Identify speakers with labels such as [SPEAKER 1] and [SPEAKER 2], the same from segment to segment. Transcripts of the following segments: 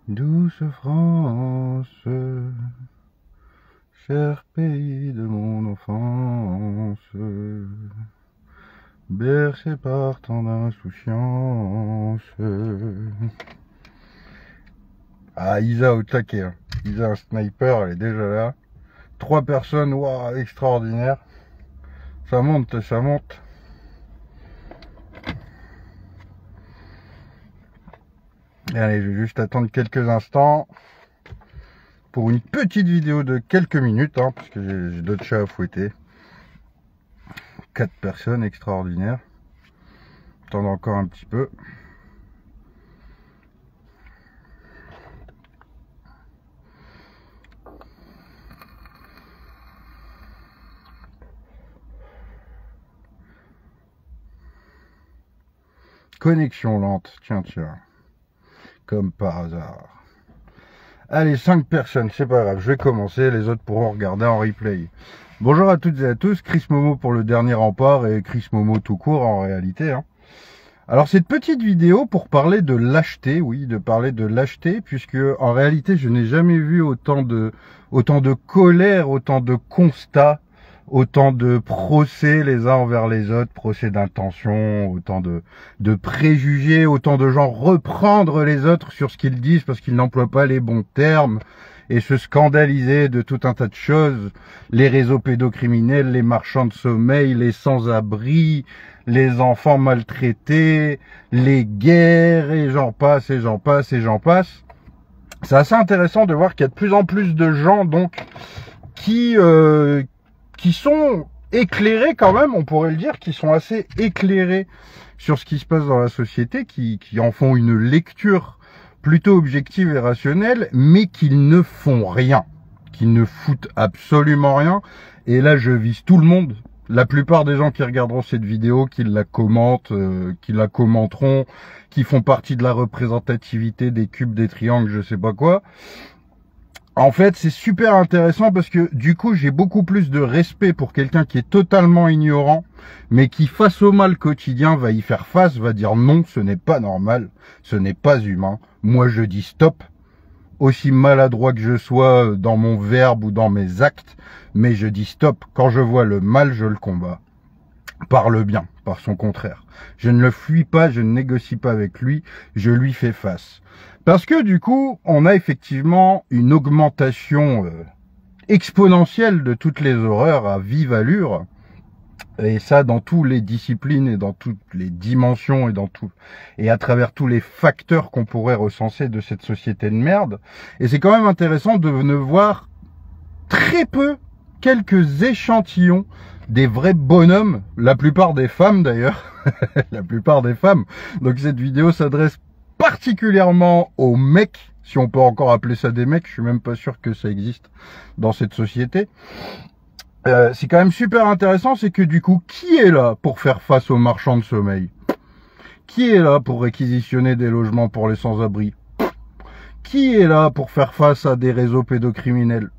[SPEAKER 1] Douce France, cher pays de mon enfance, bercé par tant d'insouciance. Ah, Isa au taquet, hein. Isa un sniper, elle est déjà là. 3 personnes, waouh, extraordinaire. Ça monte, ça monte. Allez, je vais juste attendre quelques instants pour une petite vidéo de quelques minutes, hein, parce que j'ai d'autres chats à fouetter. 4 personnes, extraordinaire. Attendre encore un petit peu. Connexion lente, tiens, comme par hasard. Allez, 5 personnes, c'est pas grave, je vais commencer, les autres pourront regarder en replay. Bonjour à toutes et à tous, Chris Momo pour le dernier rempart et Chris Momo tout court en réalité. Hein. Alors cette petite vidéo pour parler de lâcheté, oui, de parler de lâcheté, puisque en réalité je n'ai jamais vu autant de colère, autant de constats, autant de procès les uns envers les autres, procès d'intention, autant de préjugés, autant de gens reprendre les autres sur ce qu'ils disent parce qu'ils n'emploient pas les bons termes et se scandaliser de tout un tas de choses, les réseaux pédocriminels, les marchands de sommeil, les sans-abri, les enfants maltraités, les guerres, et j'en passe, et j'en passe, et j'en passe. C'est assez intéressant de voir qu'il y a de plus en plus de gens donc qui sont éclairés quand même, on pourrait le dire, qui sont assez éclairés sur ce qui se passe dans la société, qui en font une lecture plutôt objective et rationnelle, mais qu'ils ne font rien, qu'ils ne foutent absolument rien. Et là, je vise tout le monde. La plupart des gens qui regarderont cette vidéo, qui la commentent, qui la commenteront, qui font partie de la représentativité des cubes, des triangles, je sais pas quoi. En fait, c'est super intéressant parce que du coup, j'ai beaucoup plus de respect pour quelqu'un qui est totalement ignorant, mais qui, face au mal quotidien, va y faire face, va dire non, ce n'est pas normal, ce n'est pas humain. Moi, je dis stop, aussi maladroit que je sois dans mon verbe ou dans mes actes, mais je dis stop. Quand je vois le mal, je le combats. Par le bien, par son contraire. Je ne le fuis pas, je ne négocie pas avec lui, je lui fais face. Parce que du coup, on a effectivement une augmentation exponentielle de toutes les horreurs à vive allure. Et ça dans toutes les disciplines et dans toutes les dimensions et à travers tous les facteurs qu'on pourrait recenser de cette société de merde. Et c'est quand même intéressant de ne voir très peu, quelques échantillons des vrais bonhommes, la plupart des femmes d'ailleurs, la plupart des femmes. Donc cette vidéo s'adresse particulièrement aux mecs, si on peut encore appeler ça des mecs, je suis même pas sûr que ça existe dans cette société. C'est quand même super intéressant, c'est que du coup, qui est là pour faire face aux marchands de sommeil? Qui est là pour réquisitionner des logements pour les sans-abri? Qui est là pour faire face à des réseaux pédocriminels?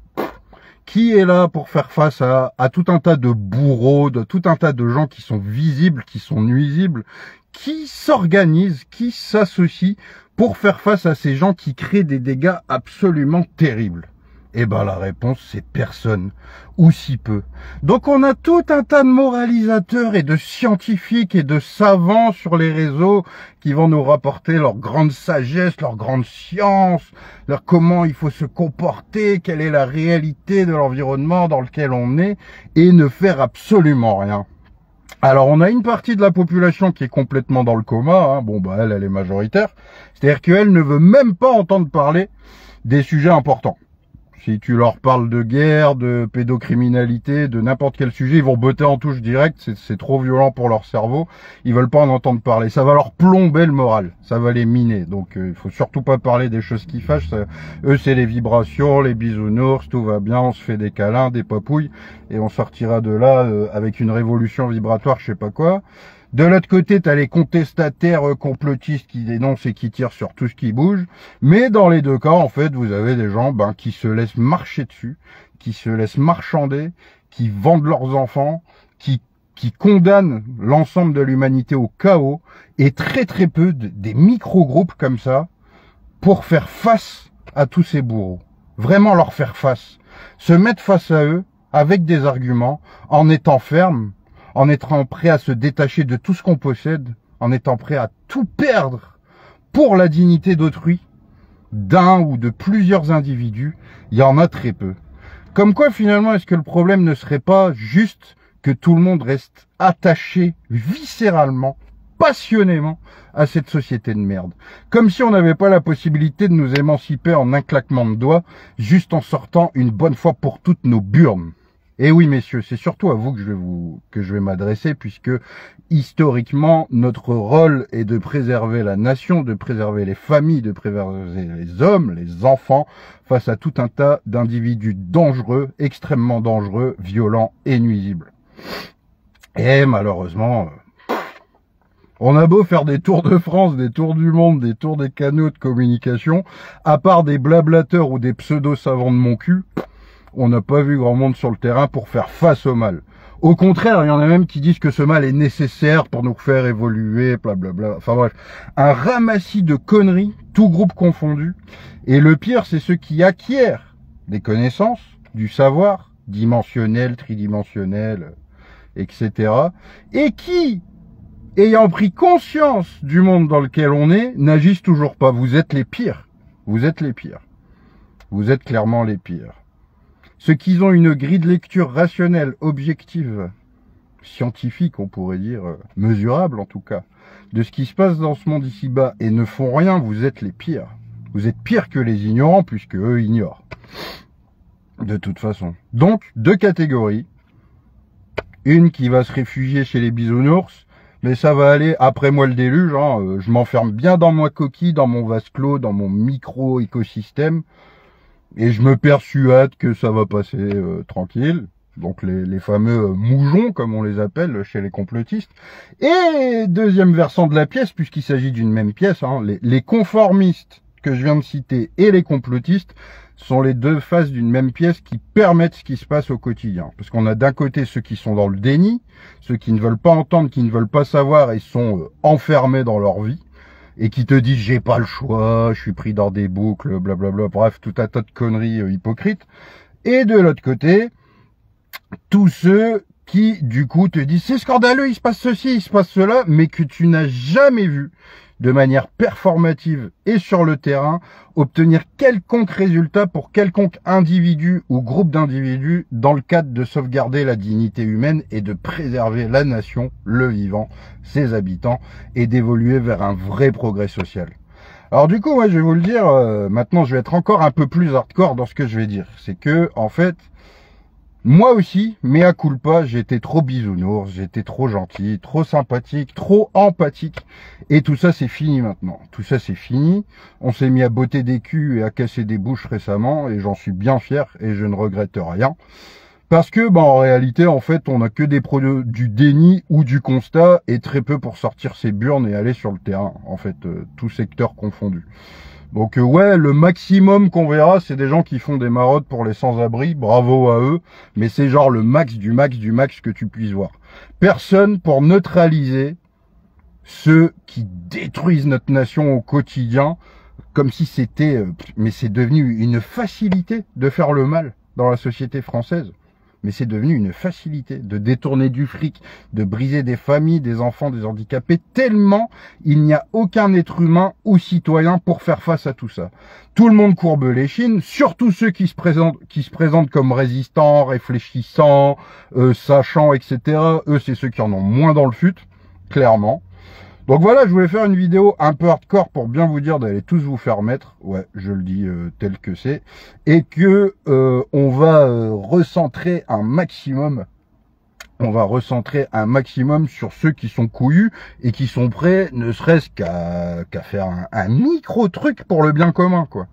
[SPEAKER 1] Qui est là pour faire face à tout un tas de bourreaux, de tout un tas de gens qui sont visibles, qui sont nuisibles, qui s'organisent, qui s'associent pour faire face à ces gens qui créent des dégâts absolument terribles? Eh ben la réponse c'est personne, ou si peu. Donc on a tout un tas de moralisateurs et de scientifiques et de savants sur les réseaux qui vont nous rapporter leur grande sagesse, leur grande science, leur comment il faut se comporter, quelle est la réalité de l'environnement dans lequel on est, et ne faire absolument rien. Alors on a une partie de la population qui est complètement dans le coma, hein. Bon bah elle est majoritaire, c'est-à-dire qu'elle ne veut même pas entendre parler des sujets importants. Si tu leur parles de guerre, de pédocriminalité, de n'importe quel sujet, ils vont botter en touche direct, c'est trop violent pour leur cerveau, ils veulent pas en entendre parler, ça va leur plomber le moral, ça va les miner, donc il faut surtout pas parler des choses qui fâchent, eux c'est les vibrations, les bisounours, tout va bien, on se fait des câlins, des papouilles, et on sortira de là avec une révolution vibratoire, je sais pas quoi. De l'autre côté, tu as les contestataires complotistes qui dénoncent et qui tirent sur tout ce qui bouge. Mais dans les deux cas, en fait, vous avez des gens qui se laissent marcher dessus, qui se laissent marchander, qui vendent leurs enfants, qui condamnent l'ensemble de l'humanité au chaos. Et très très peu des micro-groupes comme ça pour faire face à tous ces bourreaux. Vraiment leur faire face. Se mettre face à eux avec des arguments, en étant ferme, en étant prêt à se détacher de tout ce qu'on possède, en étant prêt à tout perdre pour la dignité d'autrui, d'un ou de plusieurs individus, il y en a très peu. Comme quoi, finalement, est-ce que le problème ne serait pas juste que tout le monde reste attaché viscéralement, passionnément à cette société de merde? Comme si on n'avait pas la possibilité de nous émanciper en un claquement de doigts, juste en sortant une bonne fois pour toutes nos burnes. Et oui, messieurs, c'est surtout à vous que je vais m'adresser, puisque historiquement, notre rôle est de préserver la nation, de préserver les familles, de préserver les hommes, les enfants, face à tout un tas d'individus dangereux, extrêmement dangereux, violents et nuisibles. Et malheureusement, on a beau faire des tours de France, des tours du monde, des tours des canaux de communication, à part des blablateurs ou des pseudo-savants de mon cul, on n'a pas vu grand monde sur le terrain pour faire face au mal. Au contraire, il y en a même qui disent que ce mal est nécessaire pour nous faire évoluer, blablabla. Enfin bref, un ramassis de conneries, tout groupe confondu. Et le pire, c'est ceux qui acquièrent des connaissances, du savoir, dimensionnel, tridimensionnel, etc. Et qui, ayant pris conscience du monde dans lequel on est, n'agissent toujours pas. Vous êtes les pires. Vous êtes les pires. Vous êtes clairement les pires. Ceux qui ont une grille de lecture rationnelle, objective, scientifique, on pourrait dire, mesurable en tout cas, de ce qui se passe dans ce monde ici-bas et ne font rien, vous êtes les pires. Vous êtes pires que les ignorants puisque eux ignorent. De toute façon. Donc, deux catégories. Une qui va se réfugier chez les bisounours, mais ça va aller après moi le déluge, hein, je m'enferme bien dans ma coquille, dans mon vase clos, dans mon micro-écosystème. Et je me persuade que ça va passer tranquille. Donc les fameux moujons, comme on les appelle chez les complotistes. Et deuxième versant de la pièce, puisqu'il s'agit d'une même pièce, hein, les conformistes que je viens de citer et les complotistes sont les deux faces d'une même pièce qui permettent ce qui se passe au quotidien. Parce qu'on a d'un côté ceux qui sont dans le déni, ceux qui ne veulent pas entendre, qui ne veulent pas savoir et sont enfermés dans leur vie. Et qui te disent j'ai pas le choix, je suis pris dans des boucles, blablabla, bref, tout un tas de conneries hypocrites. Et de l'autre côté, tous ceux qui, du coup, te disent c'est scandaleux, il se passe ceci, il se passe cela, mais que tu n'as jamais vu de manière performative et sur le terrain, obtenir quelconque résultat pour quelconque individu ou groupe d'individus dans le cadre de sauvegarder la dignité humaine et de préserver la nation, le vivant, ses habitants et d'évoluer vers un vrai progrès social. Alors du coup, moi, je vais vous le dire, maintenant je vais être encore un peu plus hardcore dans ce que je vais dire. C'est que, en fait, moi aussi, mea culpa, j'étais trop bisounours, j'étais trop gentil, trop sympathique, trop empathique. Et tout ça, c'est fini maintenant. Tout ça, c'est fini. On s'est mis à botter des culs et à casser des bouches récemment, et j'en suis bien fier, et je ne regrette rien. Parce que, en réalité, en fait, on n'a que des produits du déni ou du constat, et très peu pour sortir ses burnes et aller sur le terrain, en fait, tout secteur confondu. Donc ouais, le maximum qu'on verra, c'est des gens qui font des maraudes pour les sans-abri, bravo à eux, mais c'est genre le max du max du max que tu puisses voir. Personne pour neutraliser ceux qui détruisent notre nation au quotidien, comme si c'était... mais c'est devenu une facilité de faire le mal dans la société française. Mais c'est devenu une facilité de détourner du fric, de briser des familles, des enfants, des handicapés, tellement il n'y a aucun être humain ou citoyen pour faire face à tout ça. Tout le monde courbe les chines, surtout ceux qui se présentent comme résistants, réfléchissants, sachants, etc. Eux, c'est ceux qui en ont moins dans le fut, clairement. Donc voilà, je voulais faire une vidéo un peu hardcore pour bien vous dire d'aller tous vous faire mettre, ouais, je le dis tel que c'est, et que on va recentrer un maximum sur ceux qui sont couillus et qui sont prêts, ne serait-ce qu'à faire un micro truc pour le bien commun, quoi.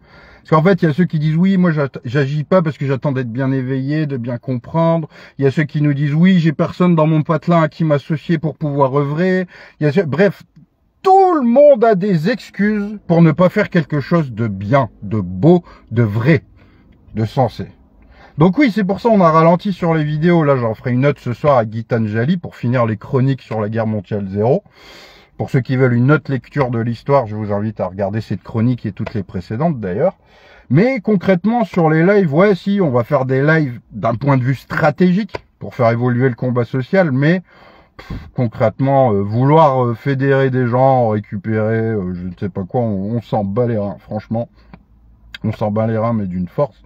[SPEAKER 1] Parce qu'en fait, il y a ceux qui disent oui, moi j'agis pas parce que j'attends d'être bien éveillé, de bien comprendre. Il y a ceux qui nous disent oui, j'ai personne dans mon patelin à qui m'associer pour pouvoir œuvrer. Bref, tout le monde a des excuses pour ne pas faire quelque chose de bien, de beau, de vrai, de sensé. Donc oui, c'est pour ça qu'on a ralenti sur les vidéos. Là, j'en ferai une autre ce soir à Guitane Jali pour finir les chroniques sur la guerre mondiale 0. Pour ceux qui veulent une autre lecture de l'histoire, je vous invite à regarder cette chronique et toutes les précédentes d'ailleurs. Mais concrètement, sur les lives, ouais, si, on va faire des lives d'un point de vue stratégique pour faire évoluer le combat social, mais concrètement, vouloir fédérer des gens, récupérer, je ne sais pas quoi, on s'en bat les reins, franchement. On s'en bat les reins, mais d'une force.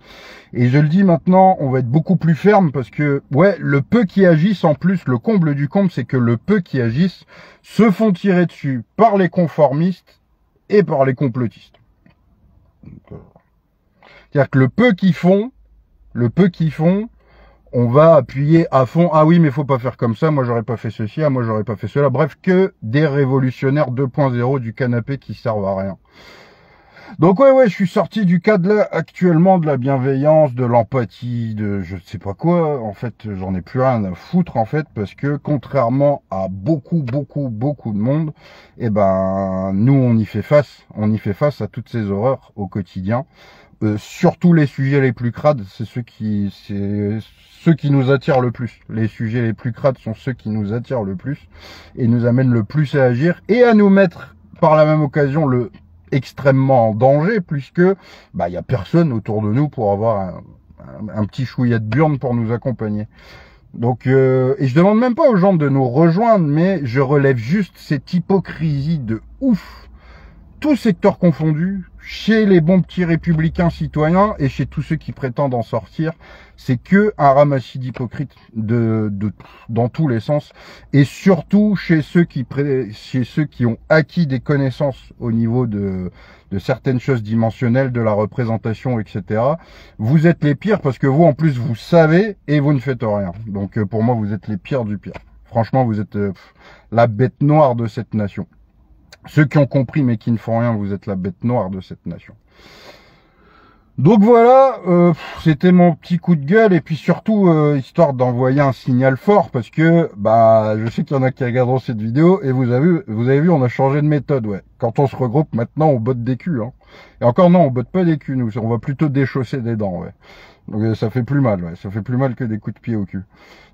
[SPEAKER 1] Et je le dis maintenant, on va être beaucoup plus ferme parce que, ouais, le peu qui agissent, en plus, le comble du comble, c'est que le peu qui agissent se font tirer dessus par les conformistes et par les complotistes. C'est-à-dire que le peu qu'ils font, on va appuyer à fond. Ah oui, mais faut pas faire comme ça. Moi, j'aurais pas fait ceci. Ah, moi, j'aurais pas fait cela. Bref, que des révolutionnaires 2.0 du canapé qui servent à rien. Donc ouais, je suis sorti du cadre là actuellement de la bienveillance, de l'empathie, de je ne sais pas quoi. En fait, j'en ai plus rien à foutre en fait parce que contrairement à beaucoup de monde, eh ben nous on y fait face à toutes ces horreurs au quotidien. Surtout les sujets les plus crades, c'est ceux qui nous attirent le plus. Les sujets les plus crades sont ceux qui nous attirent le plus et nous amènent le plus à agir et à nous mettre par la même occasion extrêmement en danger puisque il y a personne autour de nous pour avoir un petit chouïa de burne pour nous accompagner. Donc et je demande même pas aux gens de nous rejoindre, mais je relève juste cette hypocrisie de ouf, tous secteurs confondus, chez les bons petits républicains citoyens et chez tous ceux qui prétendent en sortir. C'est que un ramassis d'hypocrites dans tous les sens, et surtout chez ceux qui ont acquis des connaissances au niveau de certaines choses dimensionnelles, de la représentation, etc. Vous êtes les pires parce que vous, en plus, vous savez et vous ne faites rien. Donc pour moi, vous êtes les pires du pire. Franchement, vous êtes la bête noire de cette nation. Ceux qui ont compris mais qui ne font rien, vous êtes la bête noire de cette nation. Donc voilà, c'était mon petit coup de gueule et puis surtout histoire d'envoyer un signal fort parce que je sais qu'il y en a qui regarderont cette vidéo et vous avez vu, on a changé de méthode, ouais. Quand on se regroupe maintenant, on botte des culs, hein. Et encore non, on botte pas des culs, nous, on va plutôt déchausser des dents, ouais. Donc ça fait plus mal, ouais. Ça fait plus mal que des coups de pied au cul.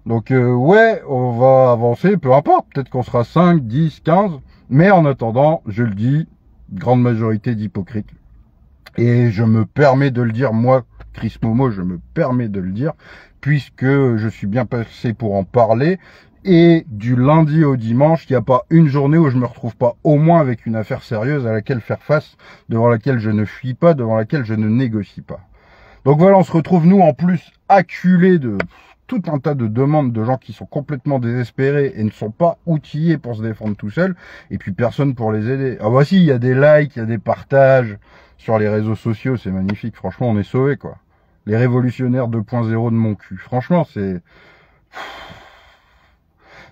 [SPEAKER 1] Donc ouais, on va avancer, peu importe, peut-être qu'on sera 5, 10, 15, mais en attendant, je le dis, grande majorité d'hypocrites. Et je me permets de le dire, moi, Chris Momo, je me permets de le dire, puisque je suis bien passé pour en parler. Et du lundi au dimanche, il n'y a pas une journée où je me retrouve pas au moins avec une affaire sérieuse à laquelle faire face, devant laquelle je ne fuis pas, devant laquelle je ne négocie pas. Donc voilà, on se retrouve, nous, en plus, acculés de tout un tas de demandes de gens qui sont complètement désespérés et ne sont pas outillés pour se défendre tout seuls, et puis personne pour les aider. Ah bah si, il y a des likes, il y a des partages sur les réseaux sociaux, c'est magnifique, franchement on est sauvés quoi. Les révolutionnaires 2.0 de mon cul, franchement c'est...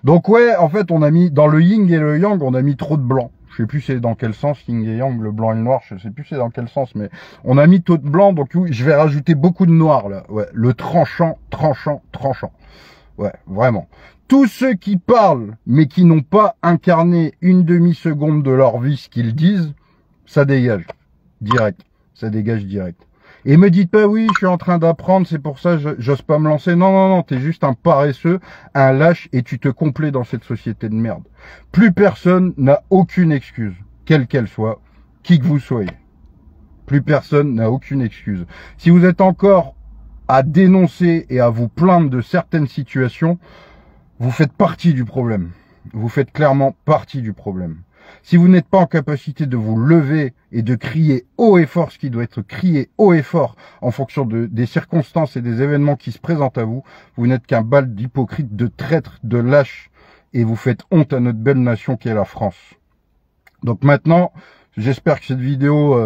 [SPEAKER 1] Donc ouais, en fait on a mis, dans le yin et le yang, on a mis trop de blanc. Je sais plus c'est dans quel sens, yin et yang, le blanc et le noir, je sais plus c'est dans quel sens, mais on a mis trop de blanc, donc oui, je vais rajouter beaucoup de noir là, ouais, le tranchant. Ouais, vraiment. Tous ceux qui parlent, mais qui n'ont pas incarné une demi-seconde de leur vie ce qu'ils disent, ça dégage. Direct. Ça dégage direct. Et me dites pas, oui, je suis en train d'apprendre, c'est pour ça, j'ose pas me lancer. Non, t'es juste un paresseux, un lâche, et tu te complais dans cette société de merde. Plus personne n'a aucune excuse, quelle qu'elle soit, qui que vous soyez. Plus personne n'a aucune excuse. Si vous êtes encore à dénoncer et à vous plaindre de certaines situations, vous faites partie du problème. Vous faites clairement partie du problème. Si vous n'êtes pas en capacité de vous lever et de crier haut et fort ce qui doit être crié haut et fort en fonction des circonstances et des événements qui se présentent à vous, vous n'êtes qu'un bal d'hypocrites, de traîtres, de lâches, et vous faites honte à notre belle nation qui est la France. Donc maintenant, j'espère que cette vidéo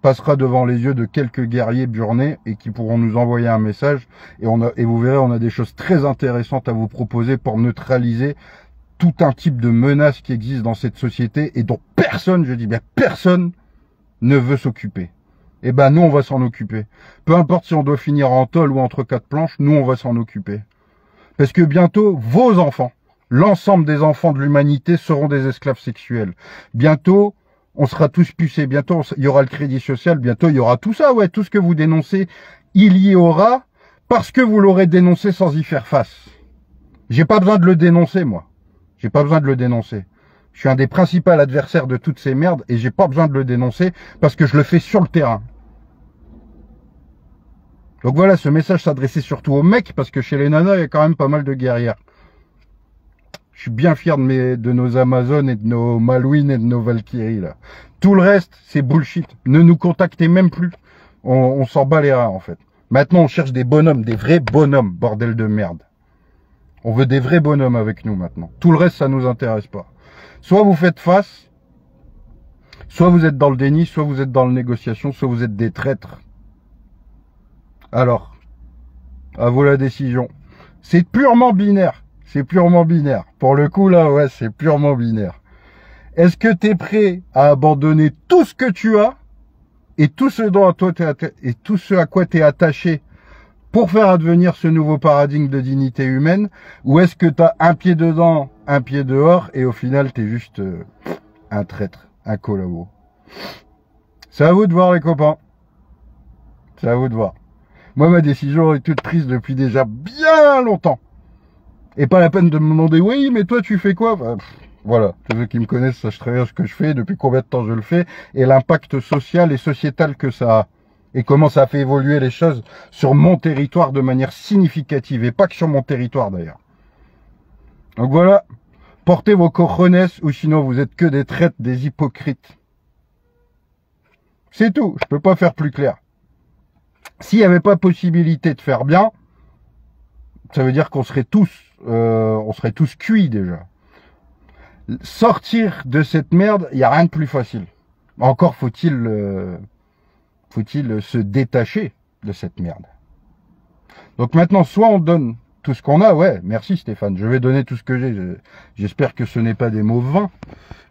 [SPEAKER 1] passera devant les yeux de quelques guerriers burnés et qui pourront nous envoyer un message. Et vous verrez, on a des choses très intéressantes à vous proposer pour neutraliser tout un type de menace qui existe dans cette société et dont personne, je dis bien personne, ne veut s'occuper. Eh ben nous on va s'en occuper. Peu importe si on doit finir en tôle ou entre quatre planches, nous on va s'en occuper. Parce que bientôt, vos enfants, l'ensemble des enfants de l'humanité seront des esclaves sexuels. Bientôt, on sera tous pucés. Bientôt, il y aura le crédit social. Bientôt, il y aura tout ça, ouais, tout ce que vous dénoncez, il y aura parce que vous l'aurez dénoncé sans y faire face. J'ai pas besoin de le dénoncer, moi. J'ai pas besoin de le dénoncer. Je suis un des principaux adversaires de toutes ces merdes et j'ai pas besoin de le dénoncer parce que je le fais sur le terrain. Donc voilà, ce message s'adressait surtout aux mecs parce que chez les nanas, il y a quand même pas mal de guerrières. Je suis bien fier de nos Amazones et de nos Malouines et de nos Valkyries là. Tout le reste, c'est bullshit. Ne nous contactez même plus. On s'en bat les reins en fait. Maintenant, on cherche des bonhommes, des vrais bonhommes, bordel de merde. On veut des vrais bonhommes avec nous maintenant. Tout le reste, ça nous intéresse pas. Soit vous faites face, soit vous êtes dans le déni, soit vous êtes dans la négociation, soit vous êtes des traîtres. Alors, à vous la décision. C'est purement binaire. C'est purement binaire. Pour le coup, là, ouais, c'est purement binaire. Est-ce que tu es prêt à abandonner tout ce que tu as et tout ce à quoi tu es attaché pour faire advenir ce nouveau paradigme de dignité humaine, ou est-ce que tu as un pied dedans, un pied dehors, et au final, tu es juste un traître, un collabo. C'est à vous de voir, les copains. C'est à vous de voir. Moi, ma décision est toute prise depuis déjà bien longtemps. Et pas la peine de me demander, oui, mais toi, tu fais quoi? Enfin, voilà, tous ceux qui me connaissent sachent très bien ce que je fais, depuis combien de temps je le fais, et l'impact social et sociétal que ça a. Et comment ça fait évoluer les choses sur mon territoire de manière significative, et pas que sur mon territoire d'ailleurs. Donc voilà, portez vos cojones, ou sinon vous êtes que des traîtres, des hypocrites. C'est tout, je peux pas faire plus clair. S'il n'y avait pas possibilité de faire bien, ça veut dire qu'on serait tous cuits déjà. Sortir de cette merde, il n'y a rien de plus facile. Encore faut-il se détacher de cette merde. Donc maintenant, soit on donne tout ce qu'on a, ouais, merci Stéphane, je vais donner tout ce que j'ai. J'espère que ce n'est pas des mots vains.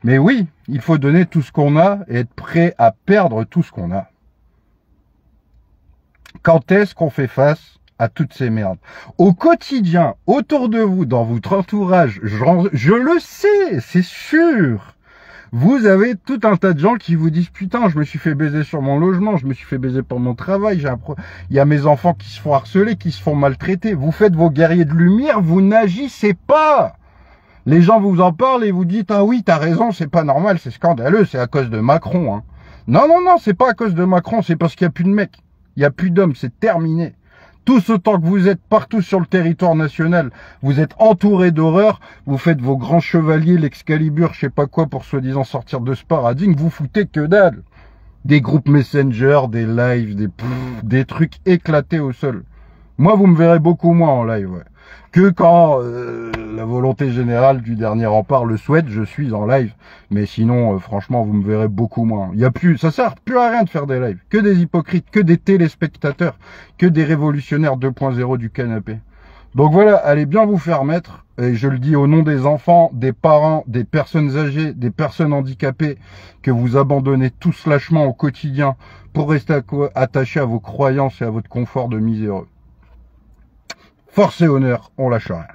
[SPEAKER 1] Mais oui, il faut donner tout ce qu'on a et être prêt à perdre tout ce qu'on a. Quand est-ce qu'on fait face à toutes ces merdes? Au quotidien, autour de vous, dans votre entourage, je le sais, c'est sûr. Vous avez tout un tas de gens qui vous disent « Putain, je me suis fait baiser sur mon logement, je me suis fait baiser pour mon travail, il y a mes enfants qui se font harceler, qui se font maltraiter. » Vous faites vos guerriers de lumière, vous n'agissez pas. Les gens vous en parlent et vous dites « Ah oui, t'as raison, c'est pas normal, c'est scandaleux, c'est à cause de Macron. Hein. » Non, non, non, c'est pas à cause de Macron, c'est parce qu'il n'y a plus de mecs. Il n'y a plus d'hommes, c'est terminé. Tous autant que vous êtes partout sur le territoire national, vous êtes entourés d'horreur, vous faites vos grands chevaliers, l'Excalibur, je sais pas quoi, pour soi-disant sortir de ce paradigme, vous foutez que dalle. Des groupes Messenger, des lives, des trucs éclatés au sol. Moi, vous me verrez beaucoup moins en live, ouais. Que quand la volonté générale du dernier rempart le souhaite, je suis en live. Mais sinon, franchement, vous me verrez beaucoup moins. Il y a plus, ça sert plus à rien de faire des lives. Que des hypocrites, que des téléspectateurs, que des révolutionnaires 2.0 du canapé. Donc voilà, allez bien vous faire mettre. Et je le dis au nom des enfants, des parents, des personnes âgées, des personnes handicapées, que vous abandonnez tous lâchement au quotidien pour rester attachés à vos croyances et à votre confort de miséreux. Force et honneur, on lâche rien.